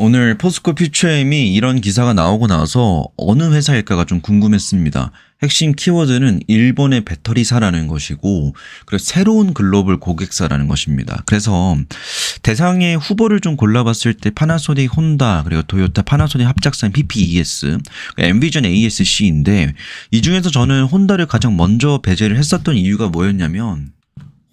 오늘 포스코 퓨처엠이 이런 기사가 나오고 나서 어느 회사일까가 좀 궁금했습니다. 핵심 키워드는 일본의 배터리사라는 것이고, 그리고 새로운 글로벌 고객사라는 것입니다. 그래서 대상의 후보를 좀 골라봤을 때 파나소닉, 혼다, 그리고 토요타, 파나소닉 합작사인 PPES, 엔비전 ASC인데, 이 중에서 저는 혼다를 가장 먼저 배제를 했었던 이유가 뭐였냐면,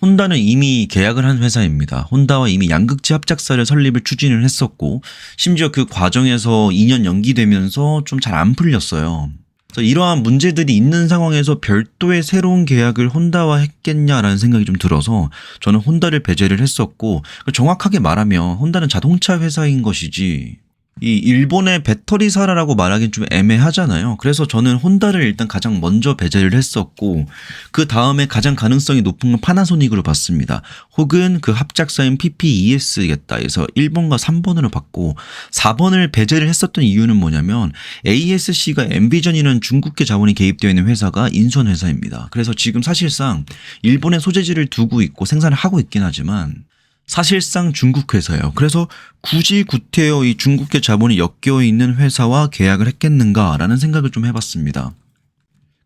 혼다는 이미 계약을 한 회사입니다. 혼다와 이미 양극재 합작사를 설립을 추진을 했었고, 심지어 그 과정에서 2년 연기되면서 좀 잘 안 풀렸어요. 그래서 이러한 문제들이 있는 상황에서 별도의 새로운 계약을 혼다와 했겠냐라는 생각이 좀 들어서 저는 혼다를 배제를 했었고, 정확하게 말하면 혼다는 자동차 회사인 것이지 이 일본의 배터리사라고 말하기는 좀 애매하잖아요. 그래서 저는 혼다를 일단 가장 먼저 배제를 했었고, 그 다음에 가장 가능성이 높은 건 파나소닉으로 봤습니다. 혹은 그 합작사인 PPES겠다 해서 1번과 3번으로 봤고, 4번을 배제를 했었던 이유는 뭐냐면 ASC가 엔비전이라는 중국계 자본이 개입되어 있는 회사가 인수한 회사입니다. 그래서 지금 사실상 일본에 소재지를 두고 있고 생산을 하고 있긴 하지만 사실상 중국 회사예요. 그래서 굳이 구태여 이 중국계 자본이 엮여 있는 회사와 계약을 했겠는가라는 생각을 좀 해봤습니다.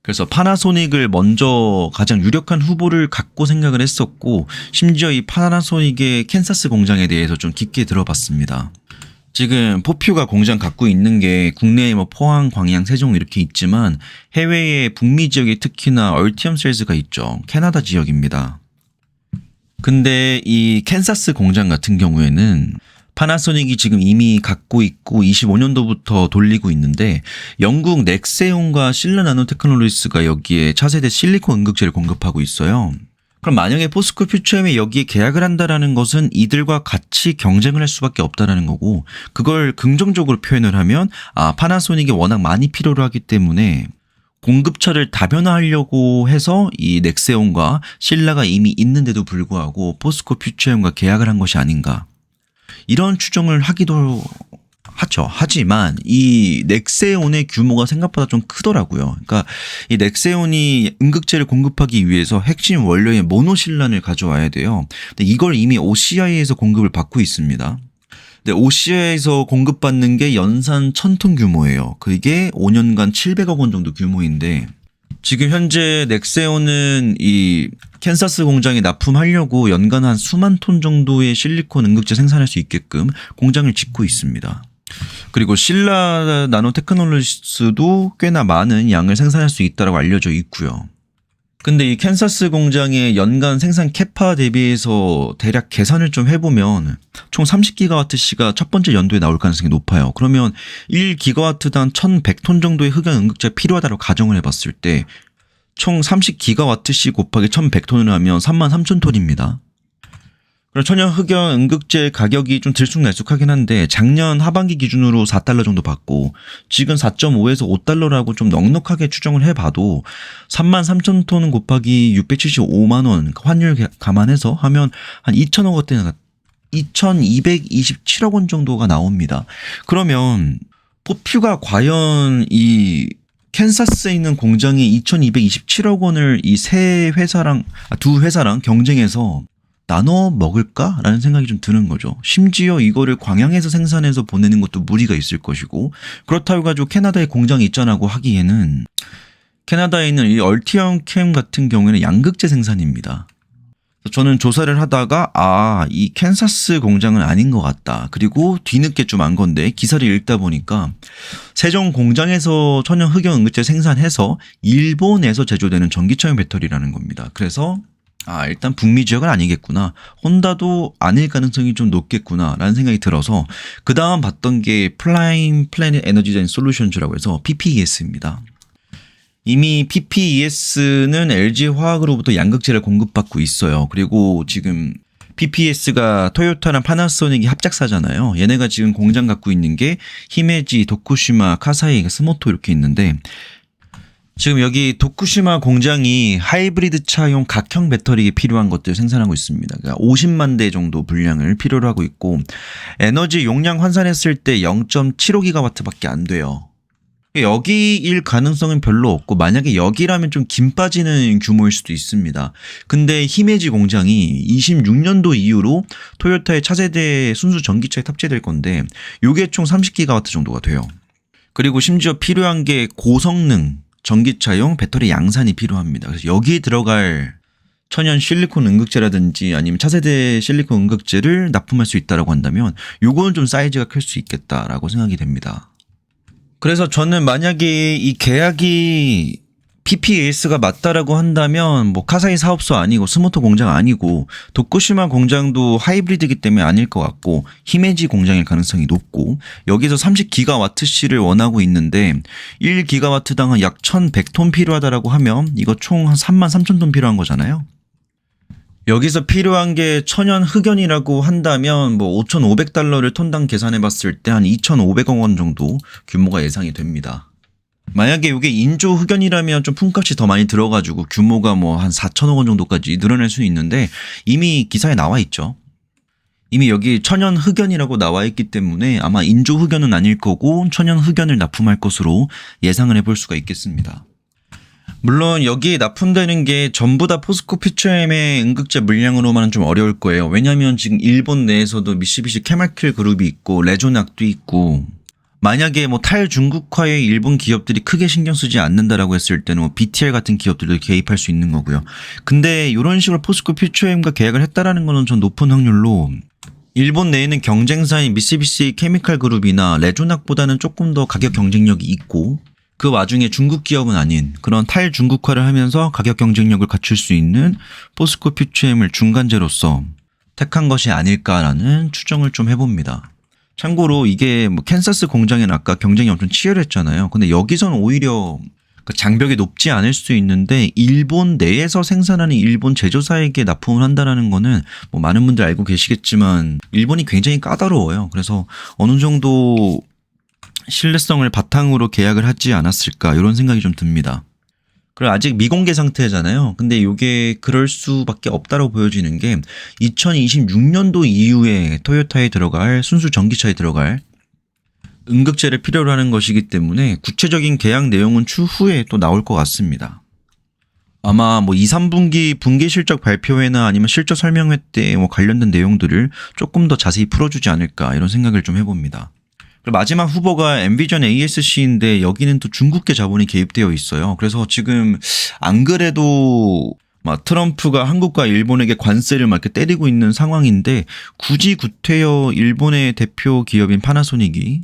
그래서 파나소닉을 먼저 가장 유력한 후보를 갖고 생각을 했었고, 심지어 이 파나소닉의 캔사스 공장에 대해서 좀 깊게 들어봤습니다. 지금 포퓨가 공장 갖고 있는 게 국내에 뭐 포항, 광양, 세종 이렇게 있지만 해외의 북미 지역에 특히나 얼티엄 셀즈가 있죠. 캐나다 지역입니다. 근데 이 캔사스 공장 같은 경우에는 파나소닉이 지금 이미 갖고 있고 25년도부터 돌리고 있는데, 영국 넥세온과 실라 나노테크놀로지스가 여기에 차세대 실리콘 응급제를 공급하고 있어요. 그럼 만약에 포스코 퓨처엠이 여기에 계약을 한다라는 것은 이들과 같이 경쟁을 할 수밖에 없다라는 거고, 그걸 긍정적으로 표현을 하면 파나소닉이 워낙 많이 필요로 하기 때문에 공급처를 다변화하려고 해서 이 넥세온과 신라가 이미 있는데도 불구하고 포스코 퓨처엠과 계약을 한 것이 아닌가, 이런 추정을 하기도 하죠. 하지만 이 넥세온의 규모가 생각보다 좀 크더라고요. 그러니까 이 넥세온이 응급제를 공급하기 위해서 핵심 원료인 모노실란을 가져와야 돼요. 근데 이걸 이미 OCI에서 공급을 받고 있습니다. 근데 OCI에서 공급받는 게 연산 1000톤 규모예요. 그게 5년간 700억 원 정도 규모인데, 지금 현재 넥세온은 이 캔사스 공장에 납품하려고 연간 한 수만 톤 정도의 실리콘 응급제 생산할 수 있게끔 공장을 짓고 있습니다. 그리고 신라 나노테크놀로지스도 꽤나 많은 양을 생산할 수 있다고 알려져 있고요. 근데 이 캔사스 공장의 연간 생산 캐파 대비해서 대략 계산을 좀 해보면 총 30GWh가 첫 번째 연도에 나올 가능성이 높아요. 그러면 1GW당 1100톤 정도의 흑연 응급제가 필요하다고 가정을 해봤을 때 총 30GWh 곱하기 1100톤을 하면 33,000톤입니다. 그럼 천연 흑연 응급제 가격이 좀 들쑥날쑥하긴 한데, 작년 하반기 기준으로 $4 정도 받고 지금 4.5에서 $5라고 좀 넉넉하게 추정을 해봐도 33,000톤 곱하기 675만 원 환율 감안해서 하면 한 2천억 원대나 2,227억 원 정도가 나옵니다. 그러면 포퓨가 과연 이 캔사스에 있는 공장이 2,227억 원을 이 두 회사랑 경쟁해서 나눠 먹을까라는 생각이 좀 드는 거죠. 심지어 이거를 광양에서 생산해서 보내는 것도 무리가 있을 것이고, 그렇다고 가지고 캐나다에 공장이 있잖아고 하기에는, 캐나다에 있는 이 얼티엄 캠 같은 경우에는 양극재 생산입니다. 저는 조사를 하다가 이 캔사스 공장은 아닌 것 같다. 그리고 뒤늦게 좀 안 건데 기사를 읽다 보니까 세종 공장에서 천연 흑연 응급제 생산해서 일본에서 제조되는 전기차용 배터리라는 겁니다. 그래서 일단 북미 지역은 아니겠구나, 혼다도 아닐 가능성이 좀 높겠구나 라는 생각이 들어서 그 다음 봤던 게 플라잉 플래닛 에너지 앤 솔루션즈라고 해서 PPES입니다. 이미 PPES는 LG화학으로부터 양극재를 공급받고 있어요. 그리고 지금 PPES가 토요타랑 파나소닉이 합작사잖아요. 얘네가 지금 공장 갖고 있는 게 히메지, 도쿠시마, 카사이, 스모토 이렇게 있는데, 지금 여기 도쿠시마 공장이 하이브리드 차용 각형 배터리에 필요한 것들 생산하고 있습니다. 그러니까 50만 대 정도 분량을 필요로 하고 있고, 에너지 용량 환산했을 때 0.75GW밖에 안 돼요. 여기일 가능성은 별로 없고 만약에 여기라면 좀 김 빠지는 규모일 수도 있습니다. 근데 히메지 공장이 26년도 이후로 토요타의 차세대 순수 전기차에 탑재될 건데 요게 총 30GW 정도가 돼요. 그리고 심지어 필요한 게 고성능 전기차용 배터리 양산이 필요합니다. 그래서 여기에 들어갈 천연 실리콘 응급제라든지 아니면 차세대 실리콘 응급제를 납품할 수 있다라고 한다면 요거는 좀 사이즈가 클 수 있겠다라고 생각이 됩니다. 그래서 저는 만약에 이 계약이 PPAS가 맞다라고 한다면 뭐 카사이 사업소 아니고 스모토 공장 아니고 도쿠시마 공장도 하이브리드이기 때문에 아닐 것 같고 히메지 공장일 가능성이 높고 여기서 30GWC를 원하고 있는데 1GW당은 약 1100톤 필요하다라고 하면 이거 총 한 33,000톤 필요한 거잖아요. 여기서 필요한 게 천연 흑연이라고 한다면 뭐 $5,500를 톤당 계산해 봤을 때 한 2,500억 원 정도 규모가 예상이 됩니다. 만약에 이게 인조 흑연이라면 좀 품값이 더 많이 들어가지고 규모가 뭐 한 4,000억 원 정도까지 늘어날 수는 있는데 이미 기사에 나와 있죠. 이미 여기 천연 흑연이라고 나와 있기 때문에 아마 인조 흑연은 아닐 거고 천연 흑연을 납품할 것으로 예상을 해볼 수가 있겠습니다. 물론 여기에 납품되는 게 전부 다 포스코 퓨처엠의 응급제 물량으로만은 좀 어려울 거예요. 왜냐하면 지금 일본 내에서도 미쓰비시 케미칼 그룹이 있고 레조낙도 있고 만약에 뭐 탈중국화에 일본 기업들이 크게 신경 쓰지 않는다라고 했을 때는 뭐 BTR 같은 기업들도 개입할 수 있는 거고요. 근데 이런 식으로 포스코 퓨처엠과 계약을 했다라는 거는 전 높은 확률로 일본 내에는 경쟁사인 미쓰비시 케미칼 그룹이나 레조낙보다는 조금 더 가격 경쟁력이 있고 그 와중에 중국 기업은 아닌 그런 탈중국화를 하면서 가격 경쟁력을 갖출 수 있는 포스코 퓨처엠을 중간재로서 택한 것이 아닐까라는 추정을 좀 해봅니다. 참고로 이게 뭐 캔사스 공장에는 아까 경쟁이 엄청 치열했잖아요. 근데 여기서는 오히려 장벽이 높지 않을 수 있는데 일본 내에서 생산하는 일본 제조사에게 납품을 한다라는 거는 뭐 많은 분들 알고 계시겠지만 일본이 굉장히 까다로워요. 그래서 어느 정도 신뢰성을 바탕으로 계약을 하지 않았을까 이런 생각이 좀 듭니다. 그리고 아직 미공개 상태잖아요. 근데 이게 그럴 수밖에 없다고 보여지는 게 2026년도 이후에 토요타에 들어갈 순수 전기차에 들어갈 응급제를 필요로 하는 것이기 때문에 구체적인 계약 내용은 추후에 또 나올 것 같습니다. 아마 뭐 2, 3분기 분기 실적 발표회나 아니면 실적 설명회 때 뭐 관련된 내용들을 조금 더 자세히 풀어주지 않을까 이런 생각을 좀 해봅니다. 그리고 마지막 후보가 엔비전 ASC인데 여기는 또 중국계 자본이 개입되어 있어요. 그래서 지금 안 그래도 막 트럼프가 한국과 일본에게 관세를 막 이렇게 때리고 있는 상황인데 굳이 구태여 일본의 대표 기업인 파나소닉이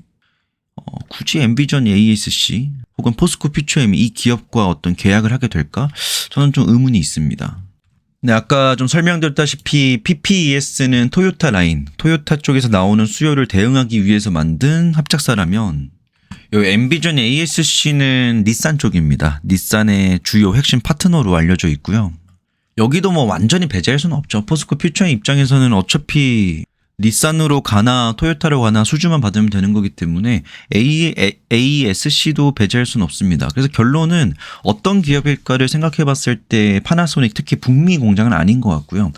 굳이 엔비전 ASC 혹은 포스코 퓨처엠이 이 기업과 어떤 계약을 하게 될까? 저는 좀 의문이 있습니다. 네, 아까 좀 설명드렸다시피 PPES는 토요타 라인, 토요타 쪽에서 나오는 수요를 대응하기 위해서 만든 합작사라면 이 엔비전 ASC는 닛산 쪽입니다. 닛산의 주요 핵심 파트너로 알려져 있고요. 여기도 뭐 완전히 배제할 수는 없죠. 포스코 퓨처엠 입장에서는 어차피 닛산으로 가나 토요타로 가나 수주만 받으면 되는 거기 때문에 AESC도 배제할 수는 없습니다. 그래서 결론은 어떤 기업일까를 생각해 봤을 때 파나소닉 특히 북미 공장은 아닌 것 같고요.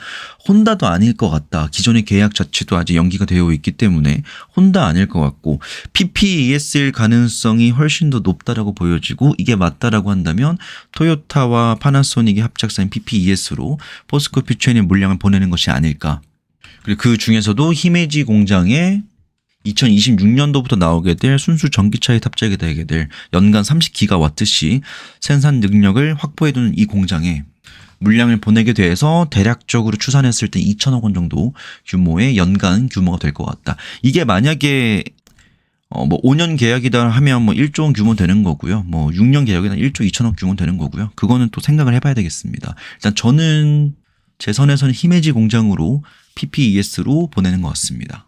혼다도 아닐 것 같다. 기존의 계약 자체도 아직 연기가 되어 있기 때문에 혼다 아닐 것 같고 PPES일 가능성이 훨씬 더 높다라고 보여지고 이게 맞다라고 한다면 토요타와 파나소닉의 합작사인 PPES로 포스코 퓨처엠의 물량을 보내는 것이 아닐까. 그리고 그 중에서도 히메지 공장에 2026년도부터 나오게 될 순수 전기차에 탑재하게 되게 될 연간 30GW씩 생산 능력을 확보해두는 이 공장에 물량을 보내게 돼서 대략적으로 추산했을 때 2천억 원 정도 규모의 연간 규모가 될 것 같다. 이게 만약에 뭐 5년 계약이다 하면 뭐 1조 원 규모 되는 거고요. 뭐 6년 계약이다 1조 2천억 규모 되는 거고요. 그거는 또 생각을 해봐야 되겠습니다. 일단 저는 제 선에서는 히메지 공장으로 PPES로 보내는 것 같습니다.